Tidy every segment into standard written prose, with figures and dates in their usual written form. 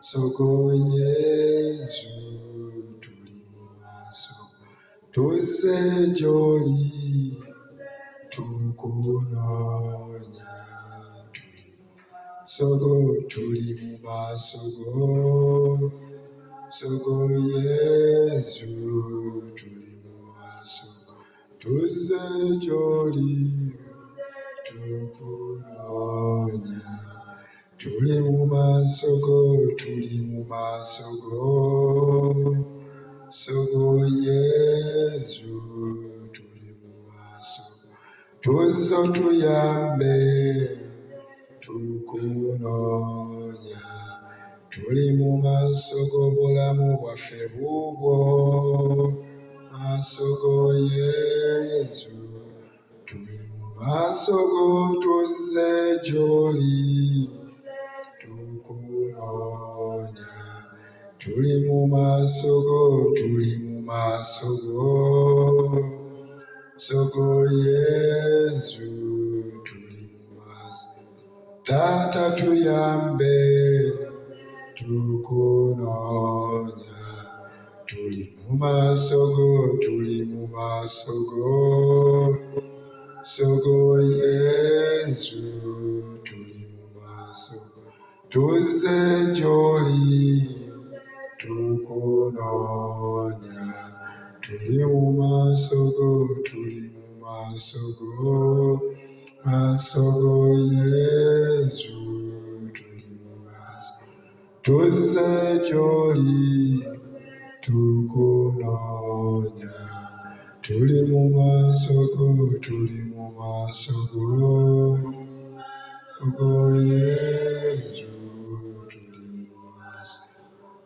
Soko Yesu tulimumaso tuze joli tukunonya tulimumaso Soko Yesu tulimumaso tuze joli tukunonya tulimumaso Soko Yesu tulimumaso tuzo tuyambe tukunonya tulimumaso bulamu bwaffe bubwo Soko Yesu tulimumaso tuze joli tukunonya tulimumaso Soko Yesu tulimumaso Tata tuyambe tukunonya tulimumaso Soko Yesu tulimumaso tuze joli tukunonya tulimumaso Soko Yesu tulimumaso tuze joli tukunonya tulimumaso Soko Yesu tulimumaso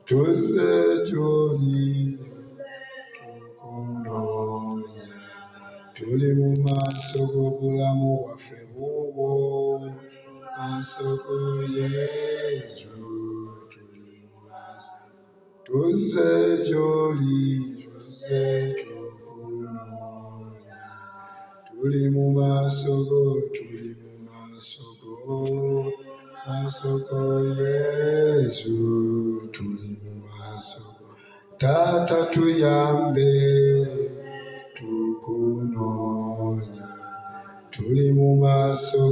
tuze joli tukunonya tulimumaso bulamu bwaffe bubwo Soko Yesu tulimumaso tuze joli tukunonya tulimumaso Soko Yesu tulimumaso Tata tuyambe tukunonya tulimumaso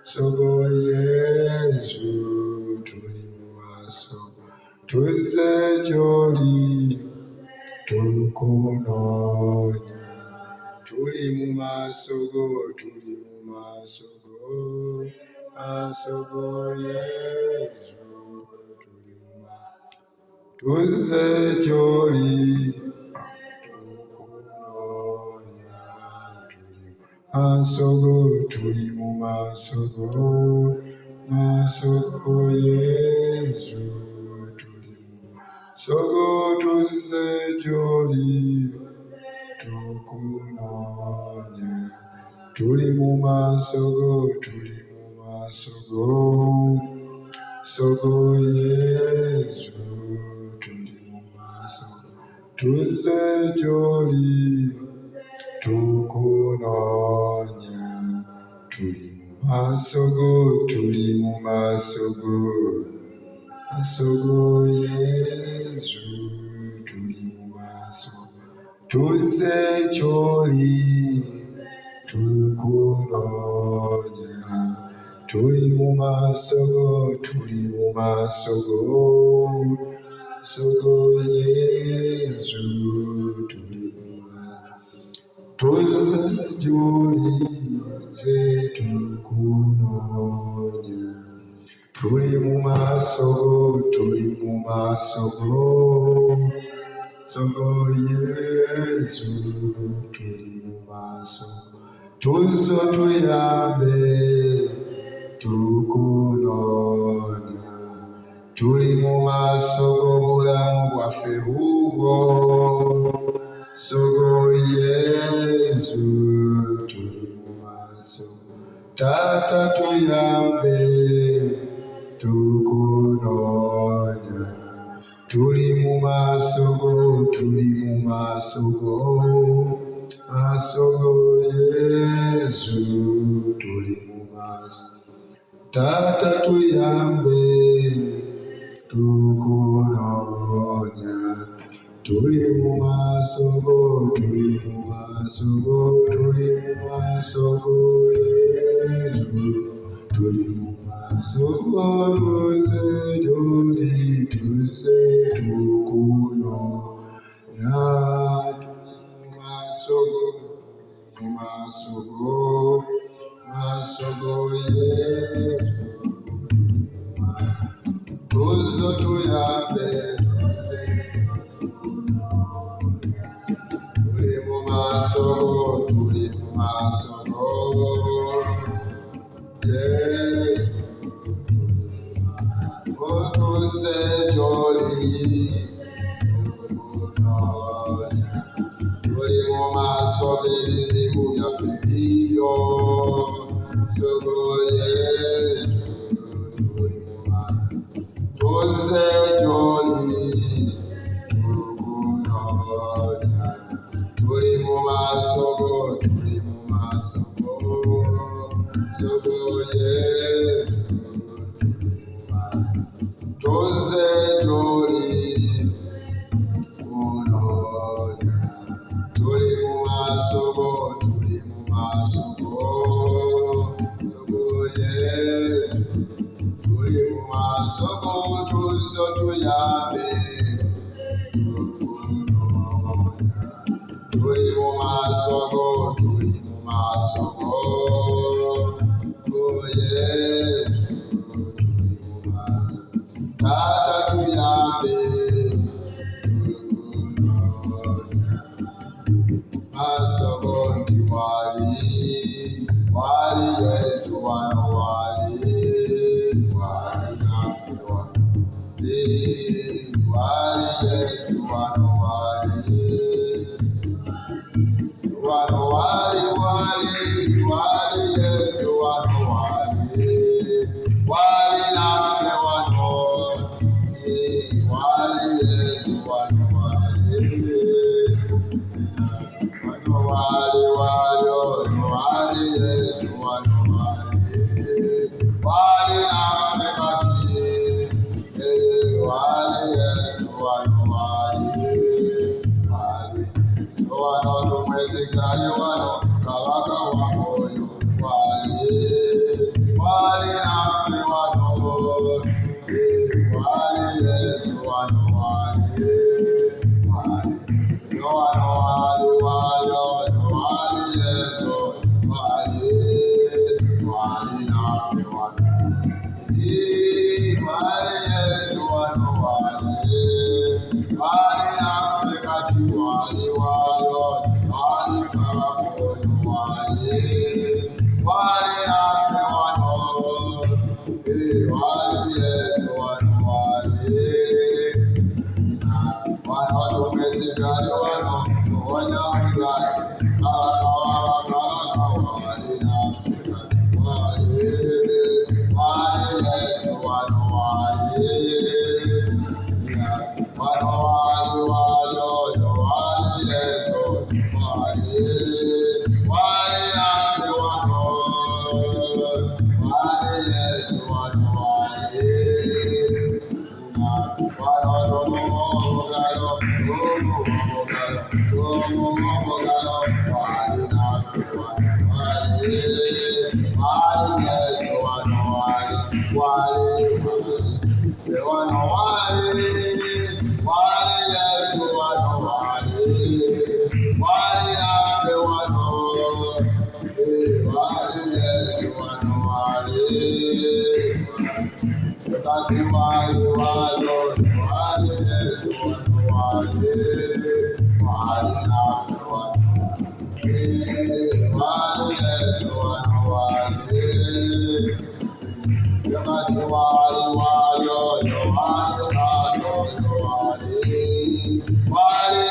Soko Yesu tulimumaso tuze joli tukunonya tulimumaso Soko Yesu tuze joli tulimumaso Soko Yesu tulimumaso tuze joli tukunonya tulimumaso Soko Yesu tulimumaso tuze joli tukunonya tulimumaso Soko Yesu tulimumaso tuze joli tukunonya tulimumaso Soko Yesu tulimumaso tuze joli tukunonya tulimumaso Soko Yesu tulimumaso tuzo tuyambe tukunonya tulimumaso bulamu bwaffe bubwo Soko Yesu tulimumaso Tata tuyambe tukunonya tulimumaso Masogo Yesu tuli mu maaso. Tata tuyambe tukunoonya. Tuli mu masogo, tuli mu masogo, tuli mu masogo Yesu. Tuli mu masogo tuze joli tuze tukunoonya. Masogo, masogo, masogo Yesu. Tuzo tuyambe tuli mu masogo, tuli mu masogo Yesu. Tuze joli tukunoonya. Tuli mu masogo ebizibu byaffe biyo sogo Yesu. Tuze joli tukunoonya. Tuli mu masogo, tuli mu masogo sogo Yesu. Tuze joli tukunoonya. Tuli mu masogo, tuli mu masogo sogo Yesu. Tuli mu masogo tuzo tuyambe tukunoonya. Tuli mu masogo, tuli mu masogo oh Yesu. Tuli mu masogo. Tata tuyambe tukunoonya. Masogo nti wali Yesu wano wali naffe wali Yesu wano wali Yesu wano wali naffe wano wali Yesu wano wali Yesu wano wali naffe kati wali Yesu wano wano tumwesigale wano kabaka wa moyo wali naffe wano wali Yesu wano wali Yesu wali naffe wano wali Yesu wano wali naffe kati wali kabakoyo wali naffe wano wali Yesu wano wano tumwesigale wano tuwonya endwadde kabaka wali naffe kati wali Yesu wano wali oyo wali Yesu wali naffe wano wali Yesu wano omugalo wali naffe wali Yesu wano wali Yesu wano wali naffe wano wali Yesu wano kati wali Yesu wano wali naffe wano wali Yesu wano kati wali oyo wali kato wali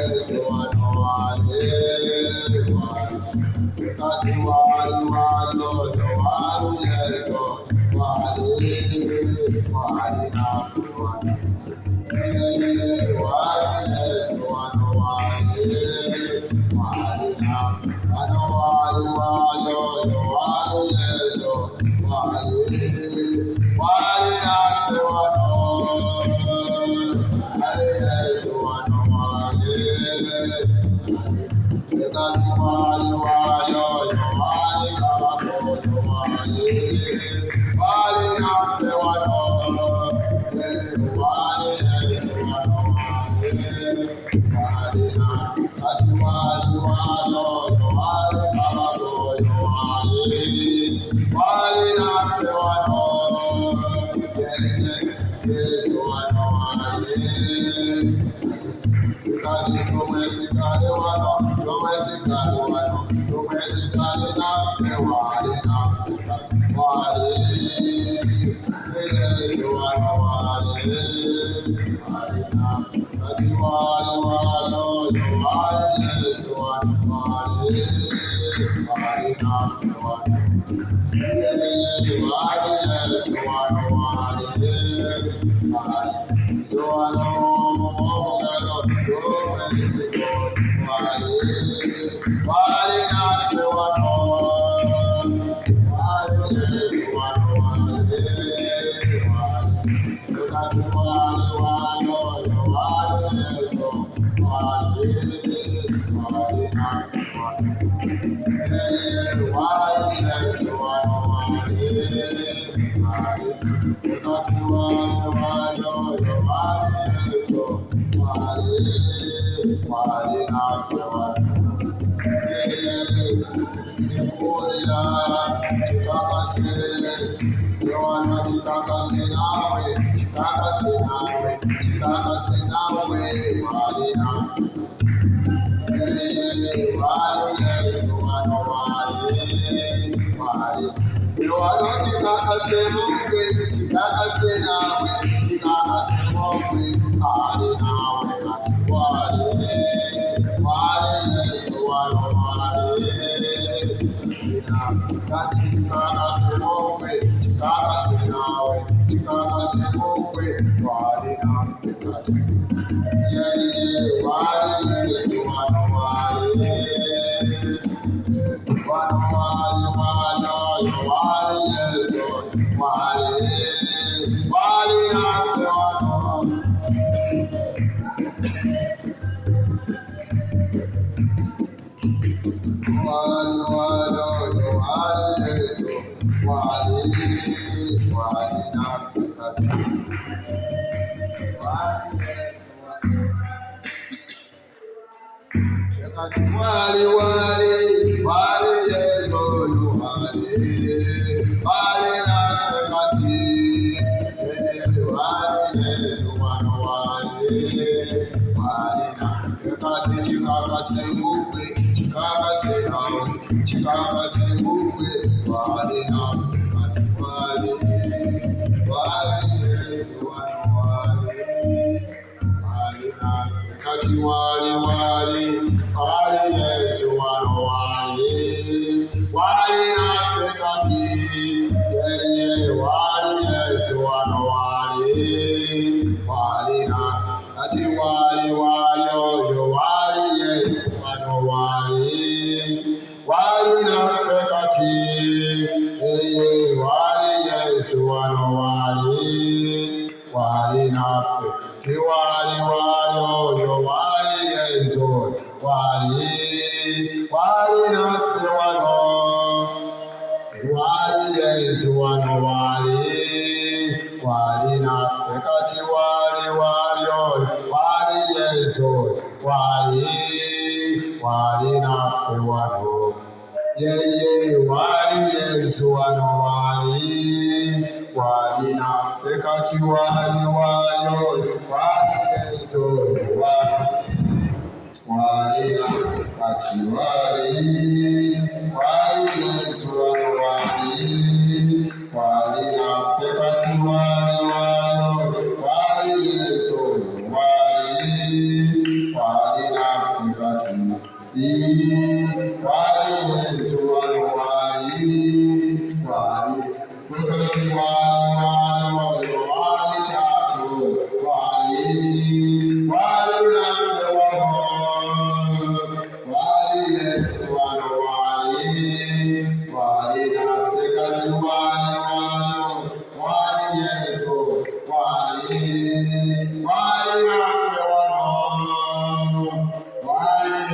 naffe wano wali Yesu wano kati wali oyo wali Yesu wali naffe wano wali Yesu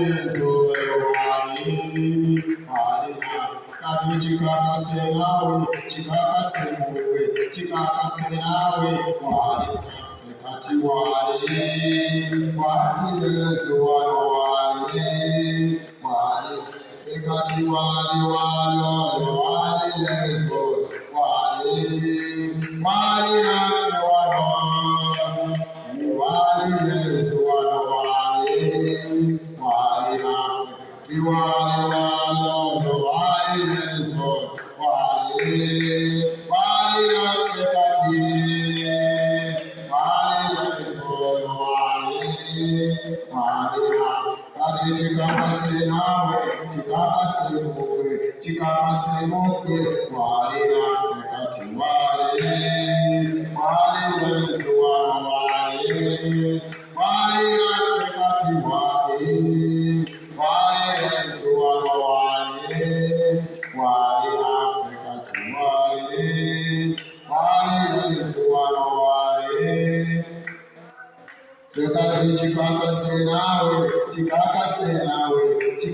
Yesu wali kati chikaka senawe chikaka semwe chikaka senawe wali kati wali Yesu wali kati wali Yesu wali Yesu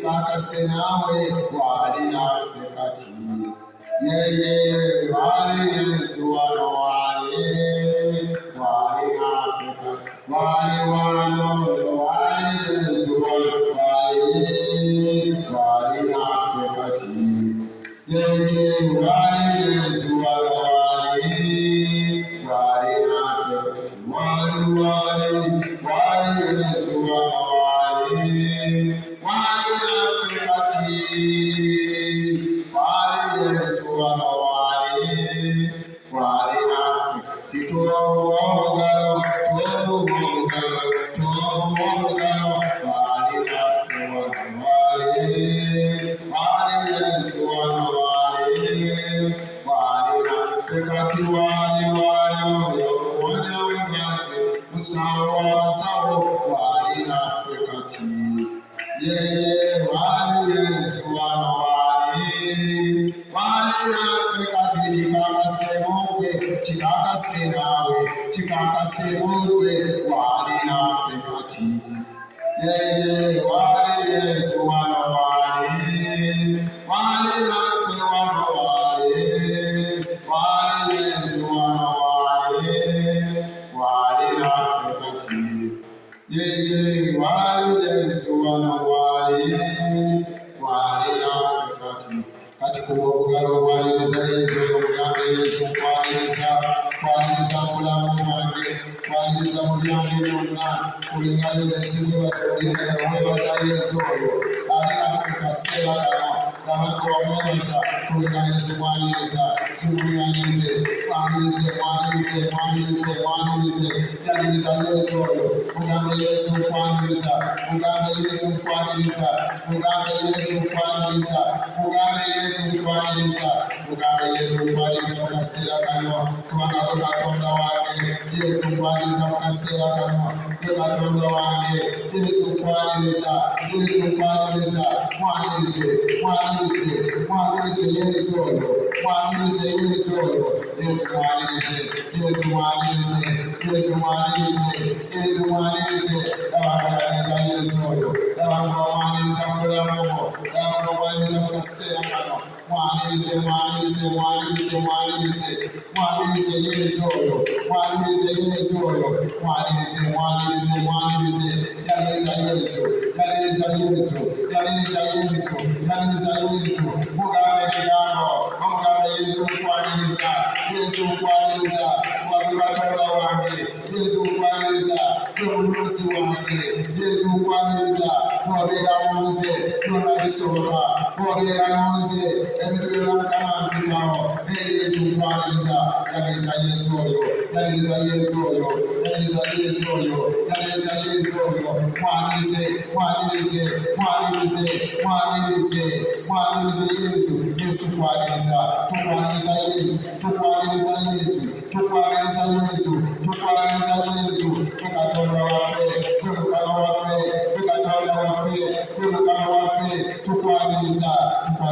chikaka senawe wali Afrikati wali Yesu wali Afrika wali Yesu wali Afrikati wali Yesu wali Yesu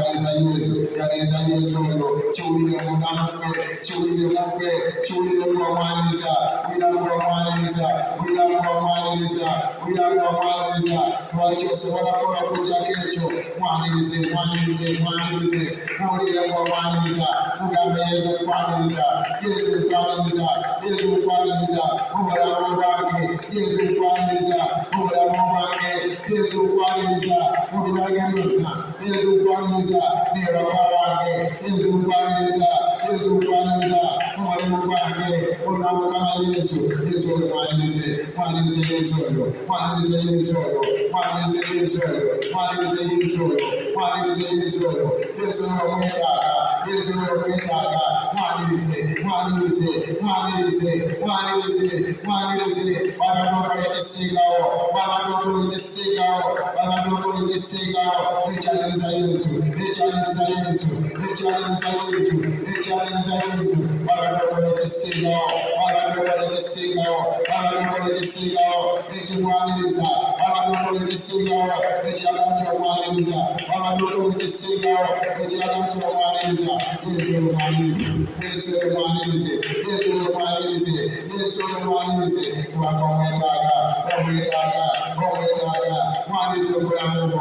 kwaniriza Yesu kwaniriza Yesu chiulire mugambe chiulire mugwe chiulire kumwaniriza kumwaniriza twachosobola kola kujja kecho mwanirize muulire kumwaniriza mugambe Yesu kwaniriza mubulamu bwange Yesu kwaniriza mubulamu bwange Yesu kwaniriza mubirage byonna Yesu kwaniriza nebaka bange Yesu kwaniriza mulimu gwange olina Mukama Yesu kwanirize Yesu oyo mwetaaga mwanirize wabadde ekisingawo ekyaniriza Yesu wabadde ekisingawo ekimwaniriza wabadde ekisingawo ekiraga nti omwaniriza Yesu omwanirize kubanga omwetaaga mwanirize obulamu bwo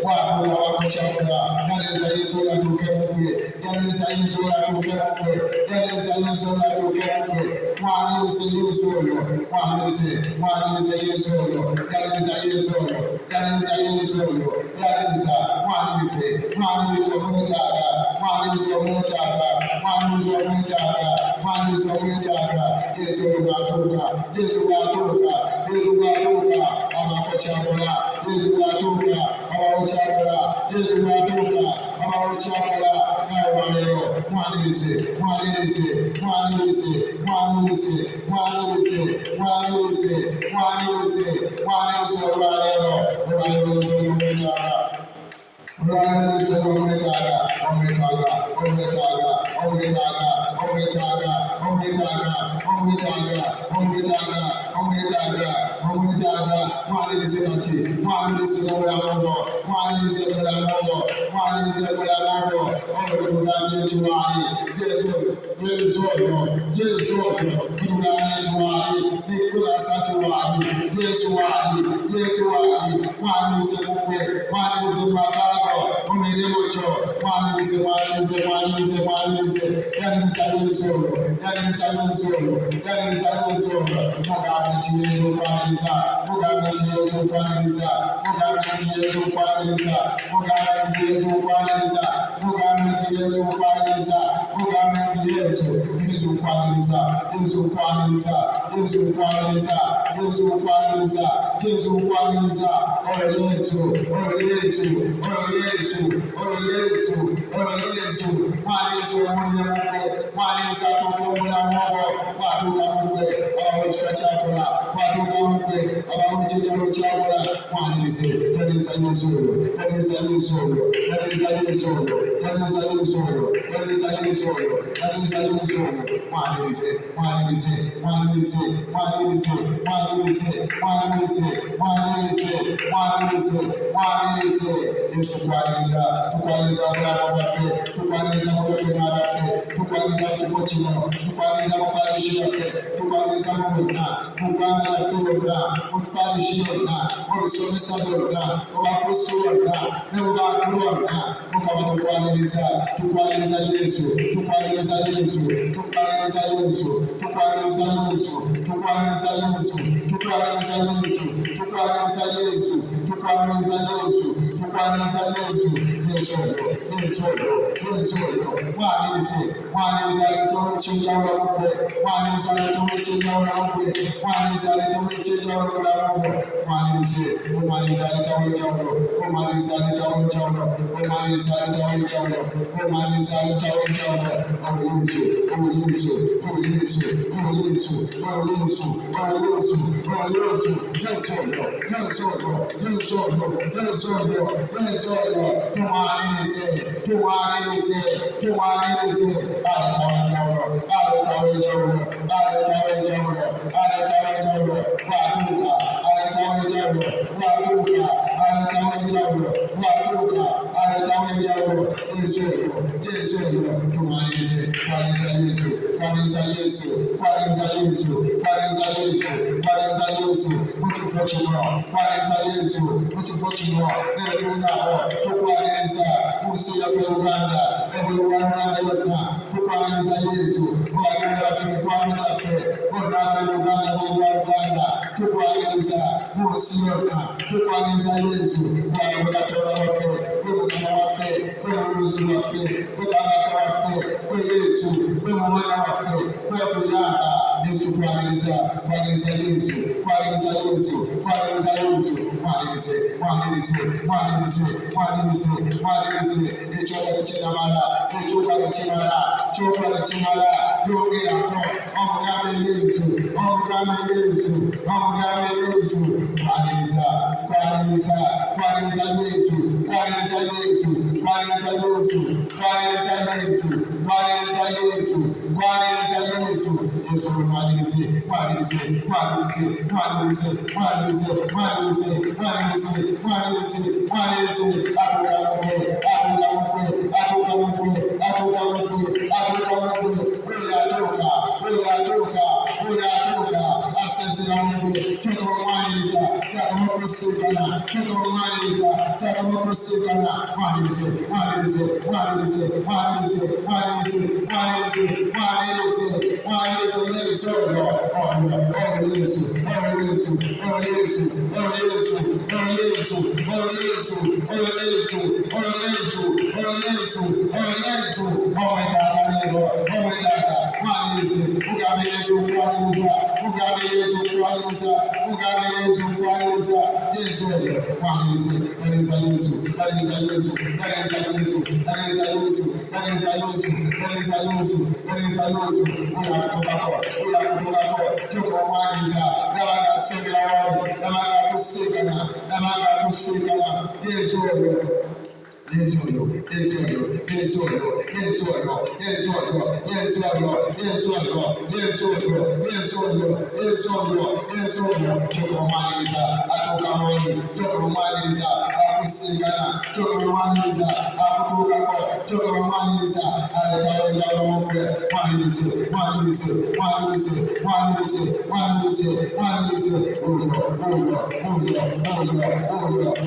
wabula wakukyakula yaniriza Yesu yatuuke mugwe mwanirize Yesu oyo yaniriza Yesu omwetaaga Yesu bwatuuka abakukyakula Yesu bwatuuka abakukyakula nawe waleero mwanirize olwaleero mwanirize kati mwanirize obulamu bwo olugambye ntiwaali Yesu oyo tulugambye ntiwaali nikulasa ntiwaali Yesu waali mwanirize mugwe mwanirize mumakago mu mirimu kyo mwanirize yaniriza Yesu oyo mugambe nti Yesu kwaniriza mwaniriza atuuke obulamu obwo bwatuuka mugwe abawo ekika kyakola bwatuuka mugwe abawo ekyejalo kyakola mwanirize yaniriza Yesu oyo Yesu tukwaniriza obulamu bwaffe tukwaniriza mu baffe n'abaffe tukwaniriza mu kifo kino tukwaniriza mu parishi yaffe tukwaniriza mu bonna mu ggwanga yaffe yonna mu parishi yonna mu bisomesa byonna mu bakristo bonna ne mu bantu bonna Mukama tukwaniriza Yesu mwaniriza aleetemu ekyenjawulo mugwe mwaniriza aleetemu ekyenjawulo obulamu bwo mwaniriza aleetamu enjawulo Yesu Yesu oyo tumwanirize tumwanirize tumwanirize aletawo enjawulo aletawo enjawulo aletawo enjawulo aletawo enjawulo bw'atuuka aletawo enjawulo bw'atuuka aletawo enjawulo bw'atuuka aletawo enjawulo Yesu oyo tumwanirize kwaniriza Yesu kwaniriza Yesu kwaniriza Yesu kwaniriza Yesu kwaniriza Yesu mu kifo kino kwaniriza Yesu mu kifo kino naye tulinawo tukwaniriza mu nsi yaffe Uganda ebweggwanga yonna tukwaniriza Yesu mu baganda baffe mikwano gyaffe bonna abali mu Uganda bw'ebwa Uganda tukwaniriza mu nsi yonna tukwaniriza Yesu bwana bwe Katonda waffe bwe Mukama waffe bwe Mununuzi waffe bwe Kabaka waffe bwe Yesu bwe Mumanya waffe bw'atuyamba Yesu kwaniriza kwaniriza Yesu kwaniriza Yesu kwaniriza Yesu kwanirize kwanirize kwanirize kwanirize kwanirize ekyobalo kinamala ekyobalo kimala kyobalo kimala yongerako omugambe Yesu omugambe Yesu omugambe Yesu kwaniriza kwaniriza kwaniriza Yesu kwaniriza Yesu kwaniriza Yesu kwaniriza Yesu kwaniriza Yesu kwaniriza Yesu Yesu kwanirize kwanirize kwanirize kwanirize kwanirize kwanirize kwanirize kwanirize kwanirize atuka mukwe atuka mukwe atuka mukwe atuka mukwe atuka mukwe atuka asensera mukwe tukamwaniriza tukamukusikana tukamwaniriza tukamukusikana mwanirize mwanirize mwanirize mwanirize mwanirize mwanirize mwanirize mwanirize Yesu oyo Yesu Yesu Yesu Yesu Yesu Yesu Yesu Yesu Yesu omwetaaga leero omwetaaga mwanirize mugambe Yesu kwaniriza mugambe Yesu kwaniriza mugambe Yesu kwaniriza Yesu oyo mwanirize kwaniriza Yesu kwaniriza Yesu kwaniriza Yesu kwaniriza Yesu kwaniriza Yesu kwaniriza Yesu kwaniriza Yesu uyakutokako tukamwaniriza n'abaga kusengera wali n'abaga kusinkana n'abaga kusinkana Yesu oyo Yesu oyo Yesu oyo Yesu oyo Yesu oyo Yesu oyo Yesu oyo Yesu oyo Yesu oyo Yesu oyo Yesu oyo Yesu oyo tukamwaniriza atukamoni tukamwaniriza akusinkana tukamwaniriza akutuukako tukamwaniriza aletawo enjawulo mukwe mwanirize mwanirize mwanirize mwanirize mwanirize mwanirize oyo oyo oyo oyo oyo oyo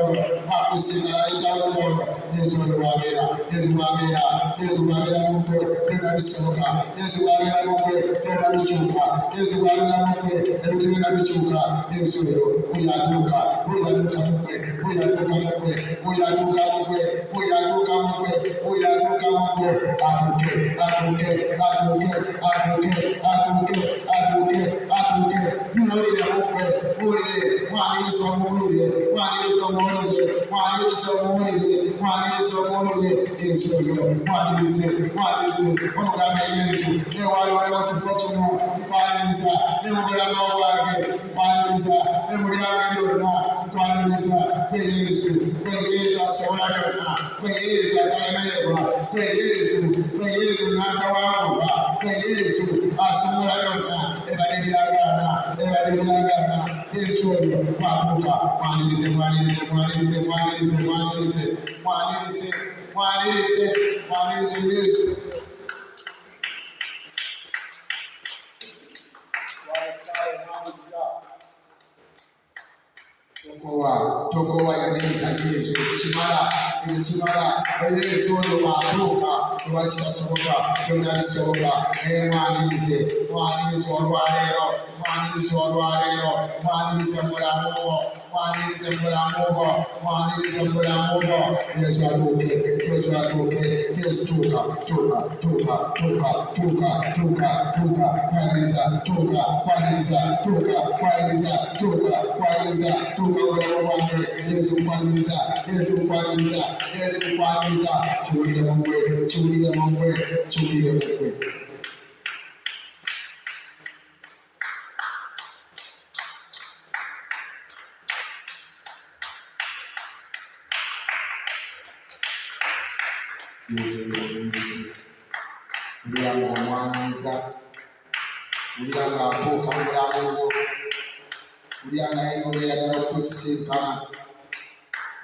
oyo wakusigala itawono Yesu wabera Yesu wabera Yesu wabera mukwe tena bisoka Yesu wabera mukwe tena bichuka Yesu wabera mukwe tena bichuka Yesu uyatuka mukwe uyatuka mukwe uyatuka mukwe uyatuka mukwe uyatuka mukwe atuke atuke atuke atuke atuke atuke atuke mulire mukwe mulire mwanirizo mulire mwanirizo mulire mwanirizo mulire mwanirizo mulire Yesu yo mwanirize mwanirize omugambe Yesu ne walole wakifo kino mwaniriza ne mugalaga ogwange mwaniriza ne mulyange byonna mwaniriza kwe Yesu kwe Yesu asobola byonna kwe Yesu atalemererwa kwe Yesu n'atawaabulwa kwe Yesu asobola byonna ebadde byagana Yesu oyo watuuka mwanirize mwanirize mwanirize mwanirize mwanirize mwanirize mwanirize mwanirize Yesu tokowa yaniriza Yesu ekimala Yesu oyo watuuka oba kitasoboka byonna bisoboka naye mwanirize olwaleero mwanirize mulamu bwo Yesu atuuke Yesu tuuka kwaniriza obulamu bwange Yesu kwaniriza kiwulire mugwe Yesu yomulisi mulyango omwaniriza mulyango atuuka mu bulamu bwo mulyango ayongera ddala okukusinkana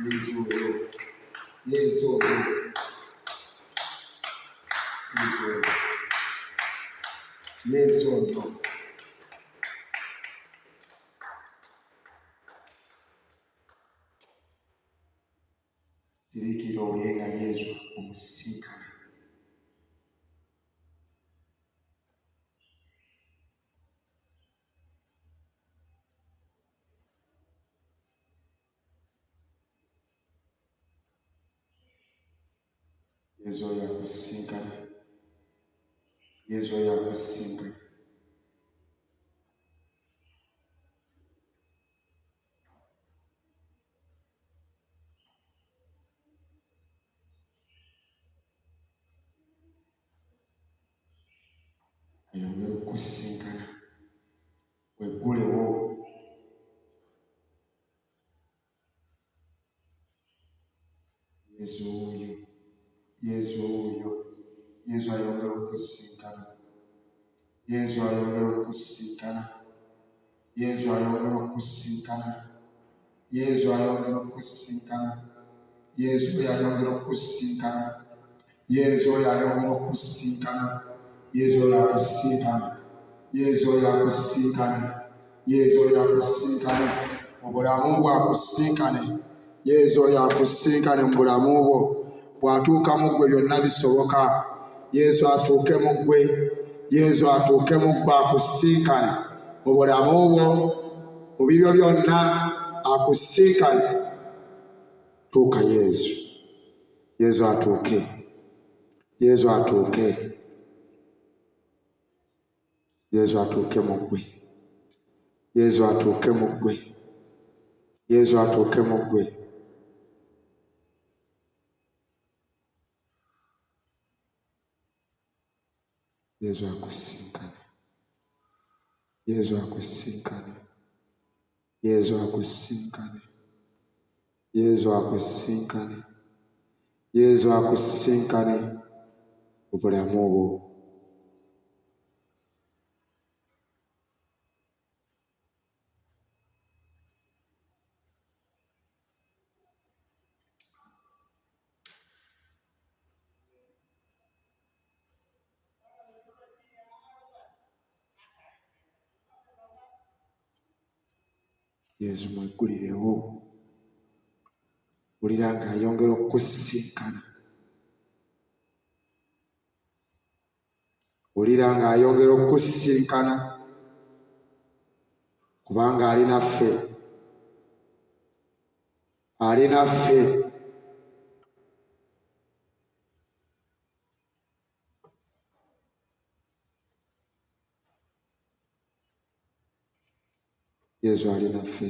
Yesu oyo sirikira owulenga Yesu omusinkana Yesu oyo akusinkana ayongera okusinkana weggulewo Yesu ayongera okusinkana Yesu ayongera okusinkana obulamu bwakusinkane Yesu oyo akusinkane mu bulamu bwo bw'atuuka mu ggwe byonna bisoboka Yesu atuuke mu ggwe akusinkane mu bulamu bwo mu bibyo byonna akusinkane tuuka Yesu atuuke mu ggwe Yesu atuuke mu ggwe Yesu akusinkane mu bulamu bwo Yesu mweggulirewo Wulira ng'ayongera okukusisinkana. Wulira ng'ayongera okukusisinkana kubanga ali naffe. Ali naffe. Yesu ali naffe.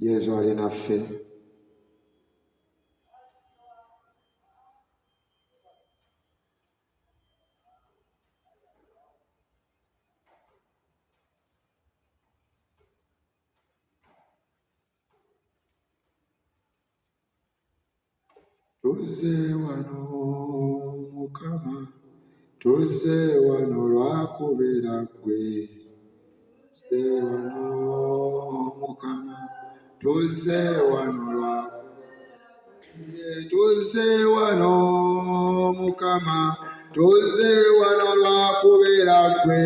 Yesu ali naffe. Tuzze wano Mukama, tuzze wano lwakubeera ggwe. Tuzze wano Mukama, tuzze wano tuzze wano Mukama, tuzze wano lwakubeera ggwe.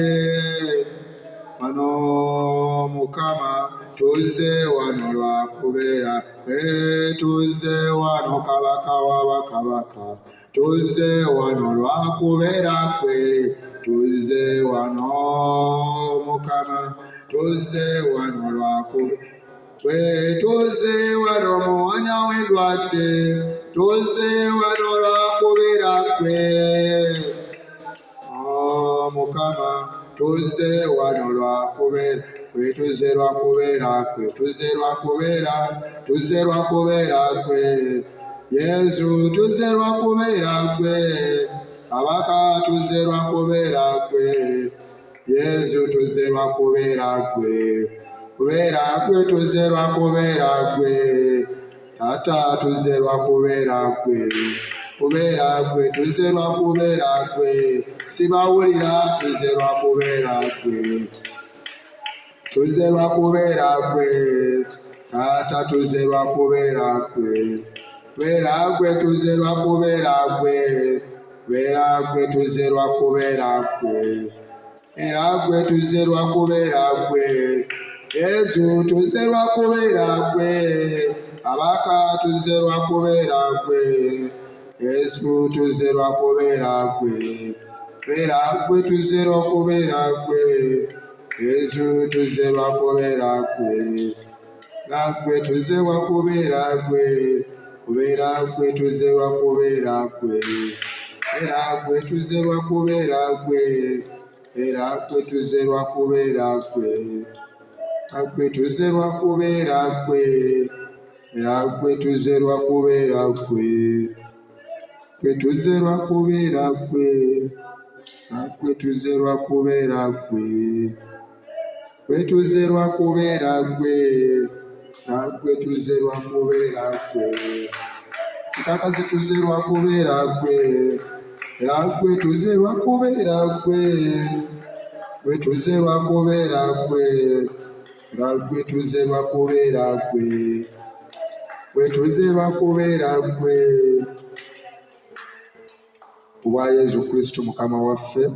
Wano Mukama, tuzze wano lwakubeera ggwe. Tuzze wano Kabaka w'abakabaka, tuzze wano lwakubeera ggwe. Tuzze wano Mukama, tuzze wano lwakubeera ggwe. Tuzze wano muwanya w'endwadde, tuzze wano lwakubeera ggwe. Mukama, tuzze wano lwakubeera ggwe. Tuzze lwakubeera ggwe. Tuzze lwakubeera, tuzze lwakubeera ggwe. Yesu, tuzze lwakubeera ggwe. Kabaka, tuzze lwakubeera ggwe. Yesu, tuzze lwakubeera ggwe. Kubeera ggwe, tuzze lwakubeera ggwe. Tata, tuzze lwakubeera ggwe. Kubeera ggwe, tuzze lwakubeera ggwe. Sibawulira, tuzze lwakubeera ggwe. Tuzze lwakubeera ggwe. Tata, tuzze lwakubeera ggwe. Kubeera ggwe, tuzze lwakubeera ggwe. Kubeera ggwe, tuzze lwakubeera ggwe. Era ggwe, tuzze lwakubeera ggwe. Yesu, tuzze lwakubeera ggwe. Kabaka, tuzze lwakubeera ggwe. Yesu, tuzze lwakubeera ggwe. Kubeera ggwe, tuzze lwakubeera ggwe. Yesu, tuzze lwakubeera ggwe. Ggwe, tuzze lwakubeera ggwe. Kubeera ggwe, tuzze lwakubeera ggwe. Era ggwe, tuzze lwakubeera ggwe. Era ggwe, tuzze lwakubeera ggwe. Ggwe, tuzze lwakubeera ggwe. Era ggwe, tuzze lwakubeera ggwe. Ggwe, tuzze lwakubeera ggwe. Ggwe, tuzze lwakubeera ggwe. Ggwe, tuzze lwakubeera ggwe. Ggwe, tuzze lwakubeera ggwe. Kikakazi, tuzze lwakubeera ggwe. Era ggwe, tuzze lwakubeera ggwe. Ggwe, tuzze lwakubeera ggwe. Era ggwe, tuzze lwakubeera ggwe. Ggwe, tuzze lwakubeera ggwe. Kubwa Yesu Kristo Mukama waffe.